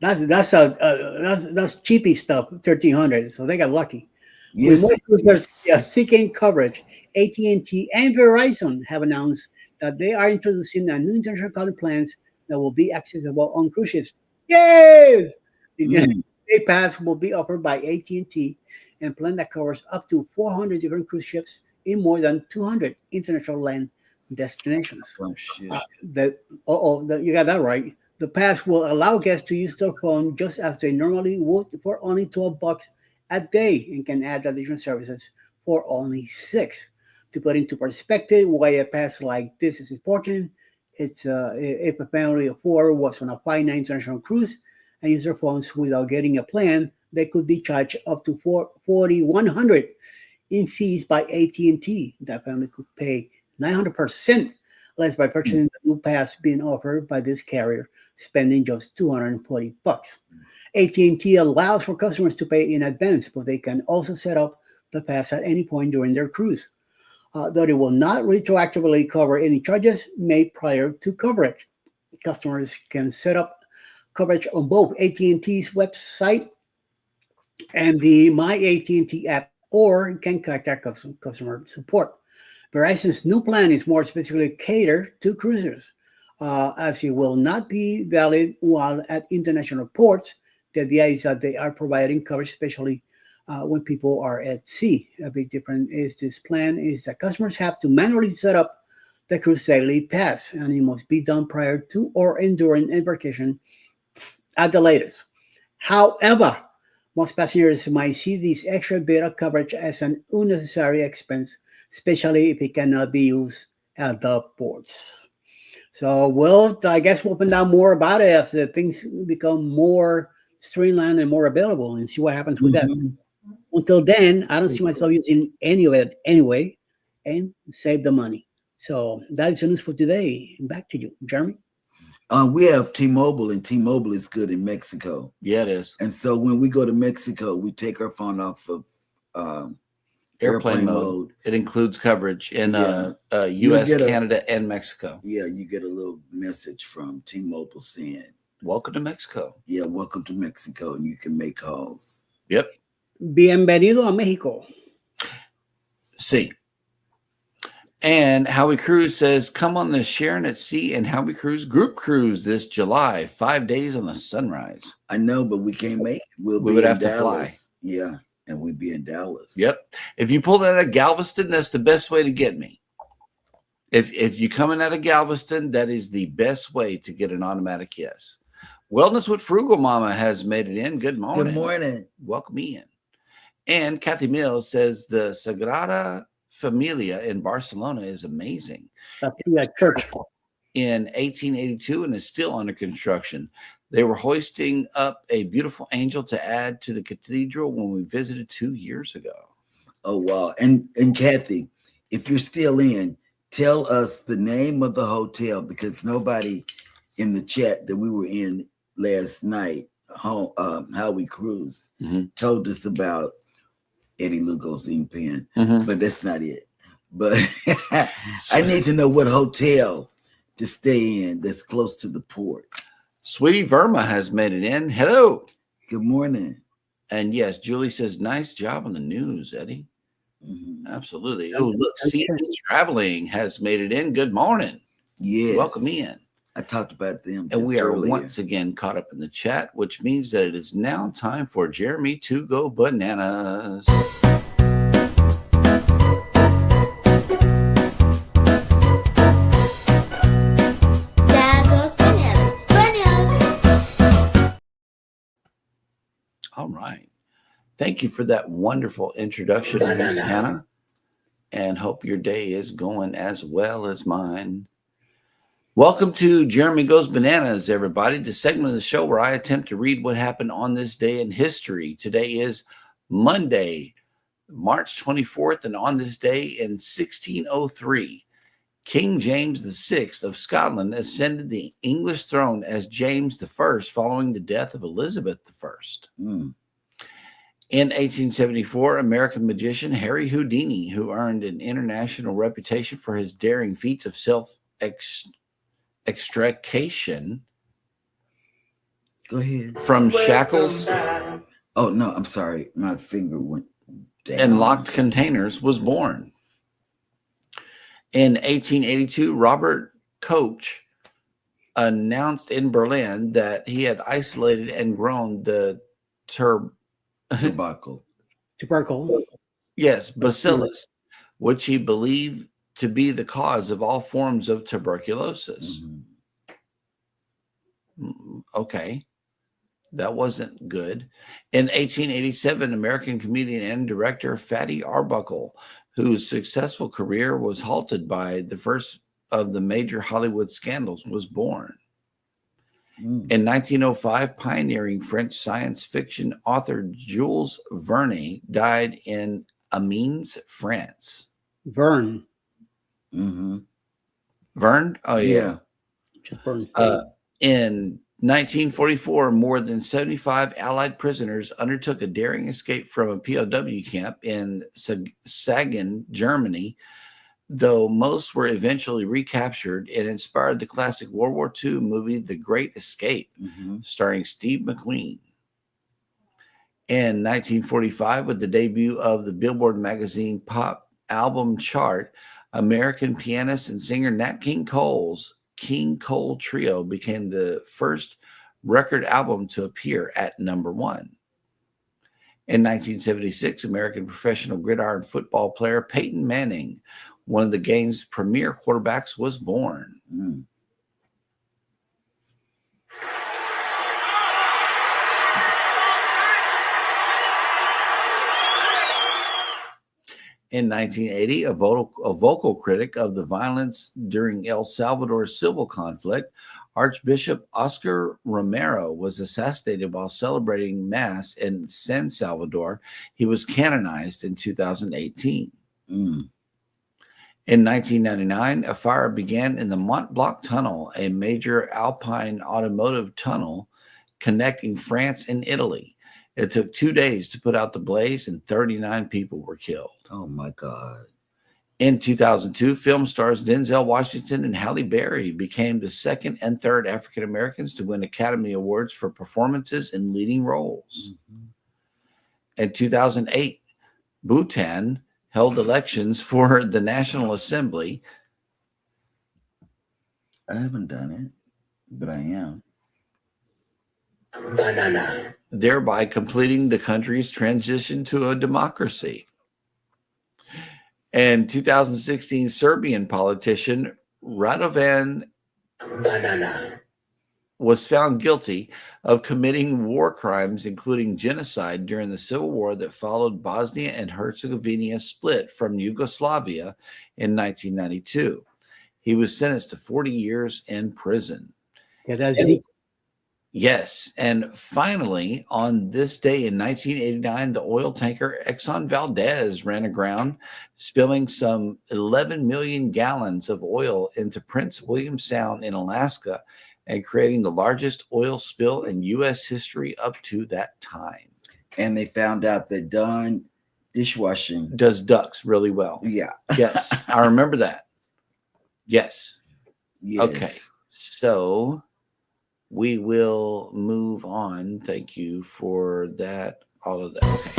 That's cheapy stuff, 1,300. So they got lucky. With Yes. more users seeking coverage, AT&T and T and Verizon have announced that they are introducing a new international calling plans that will be accessible on cruise ships. Yes, the Mm. day pass will be offered by AT&T and plan that covers up to 400 different cruise ships in more than 200 international land destinations. Oh, shit. You got that right. The pass will allow guests to use their phone just as they normally would for only $12 a day and can add additional services for only six. To put into perspective why a pass like this is important, it's if a family of four was on a 5-night international cruise and used their phones without getting a plan, they could be charged up to 4,100 in fees by AT&T. That family could pay 900% less by purchasing the new pass being offered by this carrier, spending just $240. AT&T allows for customers to pay in advance, but they can also set up the pass at any point during their cruise. Though it will not retroactively cover any charges made prior to coverage. Customers can set up coverage on both AT&T's website and the My AT&T app, or can contact customer support. Verizon's new plan is more specifically catered to cruisers, as it will not be valid while at international ports. The idea is that they are providing coverage, especially when people are at sea. A big difference is this plan is that customers have to manually set up the cruise daily pass, and it must be done prior to or during embarkation at the latest. However, most passengers might see this extra bit of coverage as an unnecessary expense, especially if it cannot be used at the ports. So, I guess we'll find out more about it as the things become more streamlined and more available and see what happens with that. Mhm. Until then, I don't see myself using any of it anyway and save the money. So, that is the news for today. Back to you, Jeremy. We have T-Mobile, and T-Mobile is good in Mexico. Yeah, it is. And so when we go to Mexico, we take our phone off of um, Airplane mode. It includes coverage in Yeah. U.S., get a- Canada, and Mexico. Yeah, you get a little message from T-Mobile saying, Welcome to Mexico. yeah, welcome to Mexico, and you can make calls. Yep. Bienvenido a México. See. And Howie Cruise says, come on the Sharon at Sea and Howie Cruise group cruise this July, 5 days on the Sunrise. I know, but we can't make it. We be would in have to fly. Dallas. Yeah, and we'd be in Dallas. Yep. If you pull that out of Galveston, that's the best way to get me. If you're coming out of Galveston, that is the best way to get an automatic yes. Wellness with Frugal Mama has made it in. Good morning. Good morning. Welcome in. And Kathy Mills says the Sagrada Familia in Barcelona is amazing. That's the church. In 1882 and is still under construction. They were hoisting up a beautiful angel to add to the cathedral when we visited 2 years ago. Oh, wow. And Kathy, if you're still in, tell us the name of the hotel, because nobody in the chat that we were in last night, How We Cruise, told us about Eddie Lugo's ink pen, but that's not it. But I need to know what hotel to stay in that's close to the port. Sweetie Verma has made it in. Hello. Good morning. And yes, Julie says, nice job on the news, Eddie. Absolutely. Oh, look, CN's Traveling has made it in. Good morning. Yes. Welcome in. I talked about them. And we are earlier. once again caught up in the chat, which means that it is now time for Jeremy to go bananas. Dad goes bananas. Bananas. All right. Thank you for that wonderful introduction, Miss Hannah. And hope your day is going as well as mine. Welcome to Jeremy Goes Bananas, everybody, the segment of the show where I attempt to read what happened on this day in history. Today is Monday, March 24th, and on this day in 1603, King James VI of Scotland ascended the English throne as James I following the death of Elizabeth I. In 1874, American magician Harry Houdini, who earned an international reputation for his daring feats of self-extrication Go ahead. from shackles Oh, no, I'm sorry. My finger went down. and locked containers, was born. In 1882, Robert Koch announced in Berlin that he had isolated and grown the Tubercle. bacillus, which he believed to be the cause of all forms of tuberculosis. Okay, that wasn't good. In 1887, American comedian and director Fatty Arbuckle, whose successful career was halted by the first of the major Hollywood scandals, was born. In 1905, pioneering French science fiction author Jules Verne died in Amiens, France. Vern. Verne? Oh, yeah. Just Vern. In 1944, more than 75 Allied prisoners undertook a daring escape from a POW camp in Sagen, Germany, though most were eventually recaptured. It inspired the classic World War II movie The Great Escape, starring Steve McQueen. In 1945, with the debut of the Billboard magazine pop album chart, American pianist and singer Nat King Cole's King Cole Trio became the first record album to appear at number 1. In 1976, American professional gridiron football player Peyton Manning, one of the game's premier quarterbacks, was born. In 1980, a vocal critic of the violence during El Salvador's civil conflict, Archbishop Oscar Romero, was assassinated while celebrating Mass in San Salvador. He was canonized in 2018. In 1999, a fire began in the Mont Blanc Tunnel, a major alpine automotive tunnel connecting France and Italy. It took 2 days to put out the blaze, and 39 people were killed. Oh, my God. In 2002, film stars Denzel Washington and Halle Berry became the second and third African Americans to win Academy Awards for performances in leading roles. In 2008, Bhutan held elections for the National Assembly. I haven't done it, but I am. Thereby completing the country's transition to a democracy. And 2016, Serbian politician Radovan was found guilty of committing war crimes, including genocide, during the civil war that followed Bosnia and Herzegovina's split from Yugoslavia in 1992. He was sentenced to 40 years in prison. Yeah, that's Zeke. Yes. And finally, on this day in 1989, the oil tanker Exxon Valdez ran aground, spilling some 11 million gallons of oil into Prince William Sound in Alaska and creating the largest oil spill in U.S. history up to that time. And they found out that Dawn dishwashing does ducks really well. Yeah. Yes. I remember that. Yes. Yes. Okay. So we will move on. Thank you for that. All of that. Okay.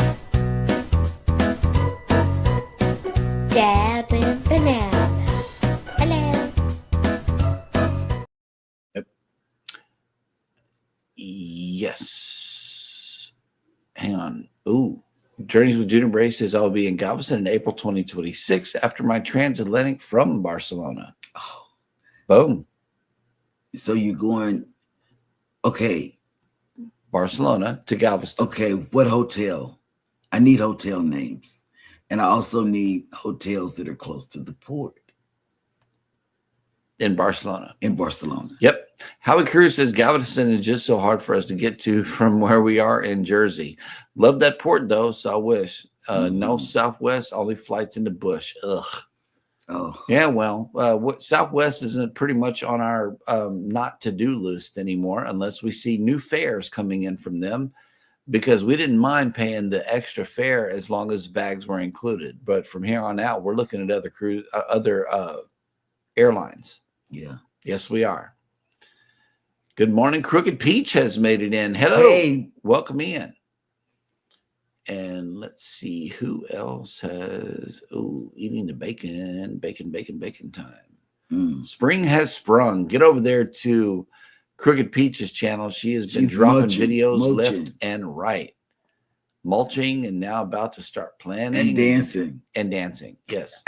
Dad and Banana. Hello. Yep. Yes. Hang on. Ooh. Journeys with Junior Bray says I'll be in Galveston in April 2026 after my transatlantic from Barcelona. Oh. Boom. So you're going, okay. Barcelona to Galveston. Okay, what hotel? I need hotel names. And I also need hotels that are close to the port. In Barcelona. In Barcelona. Yep. Howie Cruz says Galveston is just so hard for us to get to from where we are in Jersey. Love that port though, so I wish. No Southwest, only flights into Bush. Ugh. Oh. Yeah, well, what Southwest isn't pretty much on our not to-do list anymore unless we see new fares coming in from them, because we didn't mind paying the extra fare as long as bags were included. But from here on out, we're looking at other airlines. Yeah. Yes, we are. Good morning. Crooked Peach has made it in. Hello. Hey. Welcome in. And let's see who else has, eating the bacon time. Spring has sprung. Get over there to Crooked Peach's channel. She's been dropping videos left and right. Mulching and now about to start planning. And dancing. Yes.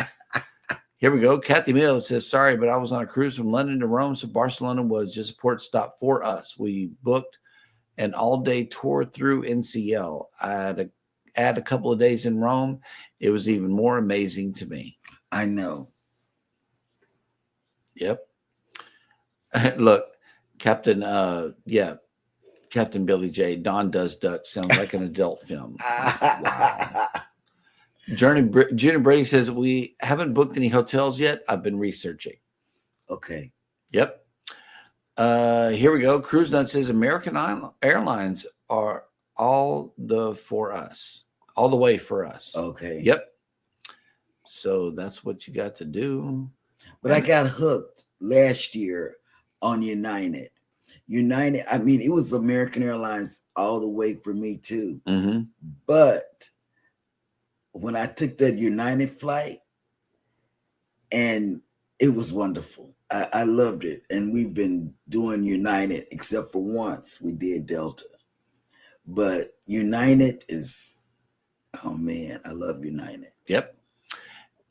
Here we go. Kathy Mills says, sorry, but I was on a cruise from London to Rome, so Barcelona was just a port stop for us. We booked an all-day tour through NCL. I had a couple of days in Rome. It was even more amazing to me. I know. Yep. Look, Captain Billy J. Don Does Duck sounds like an adult film. Wow. Junior Brady says, we haven't booked any hotels yet. I've been researching. Okay. Yep. Here we go. Cruise Nut says American Airlines are all the way for us. Okay. Yep. So that's what you got to do. But I got hooked last year on United. I mean, it was American Airlines all the way for me too. Mm-hmm. But when I took that United flight, and it was wonderful. I loved it. And we've been doing United, except for once we did Delta. But United is, oh man, I love United. Yep.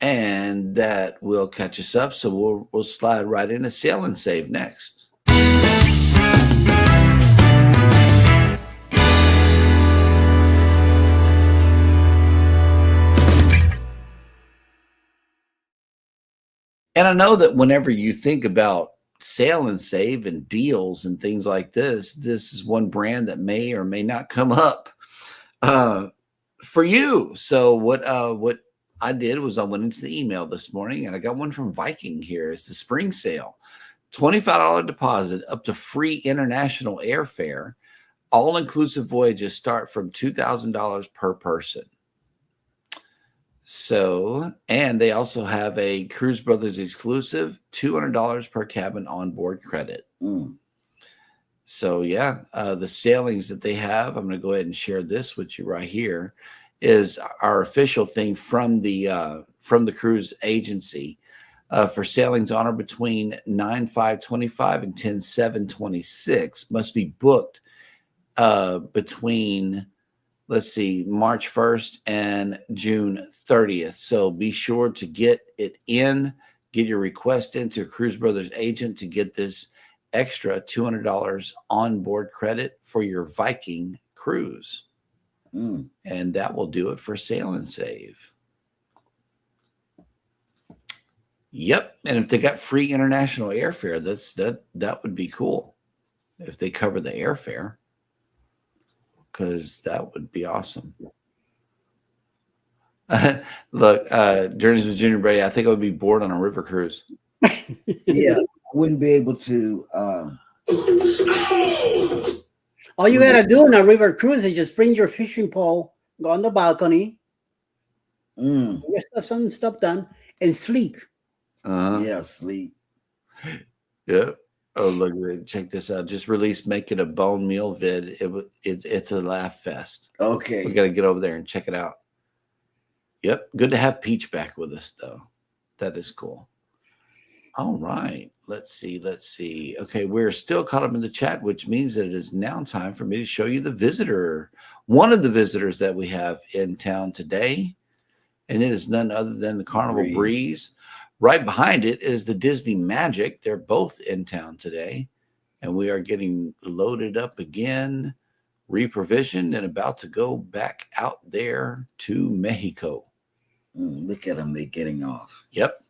And that will catch us up. So we'll slide right into Sail and Save next. And I know that whenever you think about Sail and Save and deals and things like this is one brand that may or may not come up for you. So what I did was I went into the email this morning and I got one from Viking here. It's the spring sale. $25 deposit up to free international airfare. All-inclusive voyages start from $2,000 per person. So, and they also have a Cruise Brothers exclusive, $200 per cabin onboard credit. So yeah, the sailings that they have, I'm going to go ahead and share this with you right here, is our official thing from the cruise agency for sailings on or between 9/5/25 and 10/7/26 must be booked between, let's see, March 1st and June 30th. So be sure to get it in, get your request into a Cruise Brothers agent to get this extra $200 onboard credit for your Viking cruise. And that will do it for Sail and Save. Yep. And if they got free international airfare, that would be cool. if they cover the airfare, because that would be awesome. Look, Journeys with Junior Brady, I think I would be bored on a river cruise. Yeah, I wouldn't be able to. All you gotta do on a river cruise is just bring your fishing pole, go on the balcony, get some stuff done, and sleep. Yeah, sleep. Yeah. Oh, look! Check this out. Just released making a bone meal vid. It's a laugh fest. Okay, We got to get over there and check it out. Yep. Good to have Peach back with us, though. That is cool. All right. Let's see. Okay, we're still caught up in the chat, which means that it is now time for me to show you the visitor. One of the visitors that we have in town today, and it is none other than the Carnival Breeze. Right behind it is the Disney Magic. They're both in town today, and we are getting loaded up again, reprovisioned, and about to go back out there to Mexico. Look at them, they're getting off. Yep.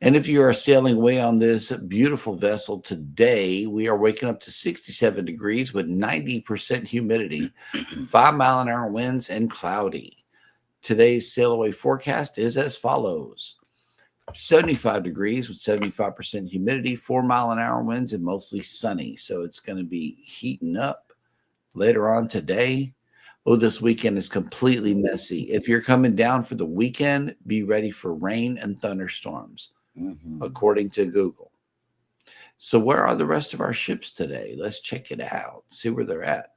And if you are sailing away on this beautiful vessel today, we are waking up to 67 degrees with 90% humidity, 5-mile-an-hour winds, and cloudy. Today's sail away forecast is as follows. 75 degrees with 75% humidity, 4-mile-an-hour winds, and mostly sunny. So it's going to be heating up later on today. Oh, this weekend is completely messy. If you're coming down for the weekend, be ready for rain and thunderstorms, according to Google. So where are the rest of our ships today? Let's check it out, see where they're at.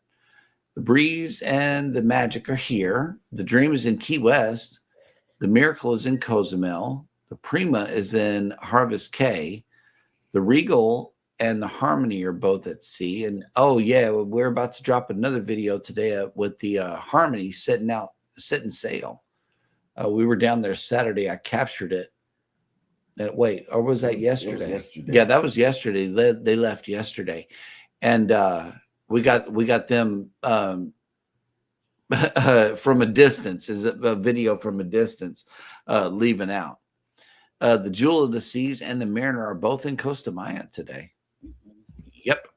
The Breeze and the Magic are here. The Dream is in Key West. The Miracle is in Cozumel. The Prima is in Harvest Cay. The Regal and the Harmony are both at sea. And oh yeah, we're about to drop another video today with the Harmony setting sail. We were down there Saturday. I captured it. Wait, or was that yesterday? Yeah, that was yesterday. They left yesterday, and we got them from a distance. Is a video from a distance leaving out. The Jewel of the Seas and the Mariner are both in Costa Maya today. Yep.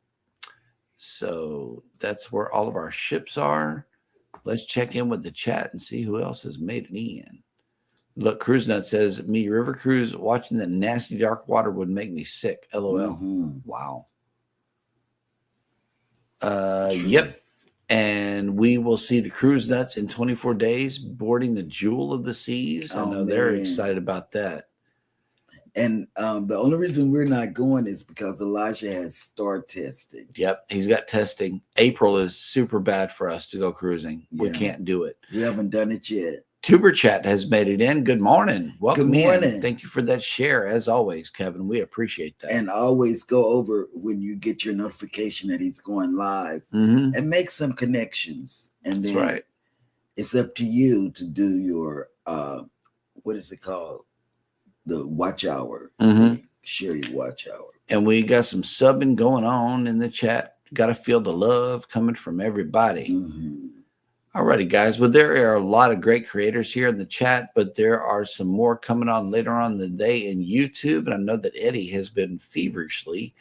So that's where all of our ships are. Let's check in with the chat and see who else has made it in. Look, Cruise Nut says, me, River Cruise, watching the nasty dark water would make me sick. LOL. Wow. Yep. And we will see the Cruise Nuts in 24 days boarding the Jewel of the Seas. I know they're excited about that. And the only reason we're not going is because Elijah has star testing. Yep, he's got testing. April is super bad for us to go cruising. Yeah. We can't do it. We haven't done it yet. Tuber Chat has made it in. Good morning. Welcome Good morning. in. Thank you for that share, as always, Kevin. We appreciate that. And always go over when you get your notification that he's going live and make some connections. And then that's right. It's up to you to do your, what is it called? The watch hour. Share your watch hour. And we got some subbing going on in the chat. Got to feel the love coming from everybody. All righty, guys. Well, there are a lot of great creators here in the chat, but there are some more coming on later on in the day in YouTube. And I know that Eddie has been feverishly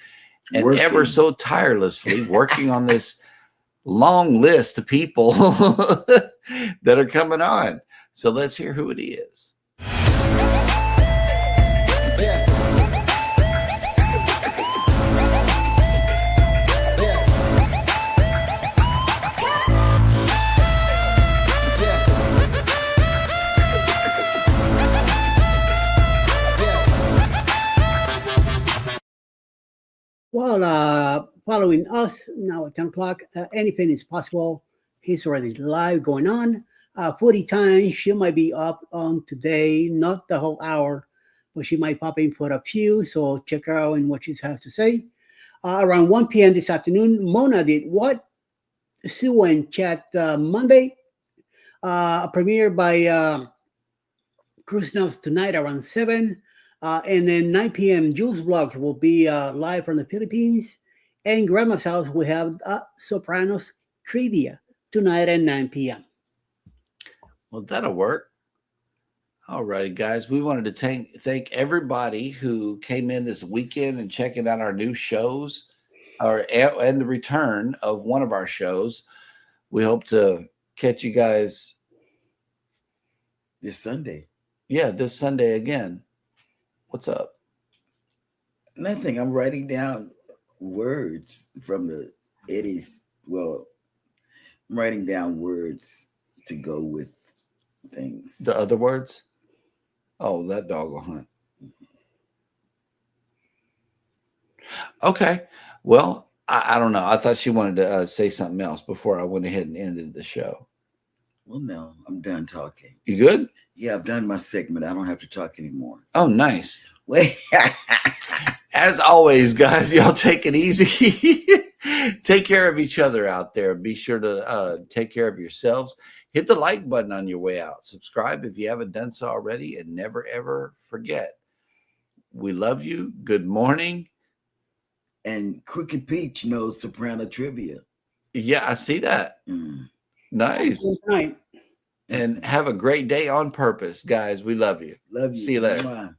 and ever so tirelessly working on this long list of people that are coming on. So let's hear who it is. Well, following us now at 10 o'clock, anything is possible. He's already live going on. 40 times, she might be up on today, not the whole hour, but she might pop in for a few, so check her out and what she has to say. Around 1 p.m. this afternoon, Mona did what? Sue and Chat Monday, premiere by Cruise Notes tonight around 7. And then 9 p.m. Jules Vlogs will be live from the Philippines. And Grandma's house, we have Sopranos Trivia tonight at 9 p.m. Well, that'll work. All righty, guys. We wanted to thank everybody who came in this weekend and checking out our new shows. and the return of one of our shows. We hope to catch you guys This Sunday. Yeah, this Sunday again. What's up? Nothing. I'm writing down words from the Eddie's. Well, I'm writing down words to go with things. The other words? Oh, that dog will hunt. Okay. Well, I don't know. I thought she wanted to say something else before I went ahead and ended the show. Well, no, I'm done talking. You good? Yeah, I've done my segment. I don't have to talk anymore. Oh, nice. Wait. As always, guys, y'all take it easy. Take care of each other out there. Be sure to take care of yourselves. Hit the like button on your way out. Subscribe if you haven't done so already. And never, ever forget. We love you. Good morning. And Crooked Peach knows soprano trivia. Yeah, I see that. Nice. Good night. And have a great day on purpose, guys. We love you. Love you. See you later. Bye.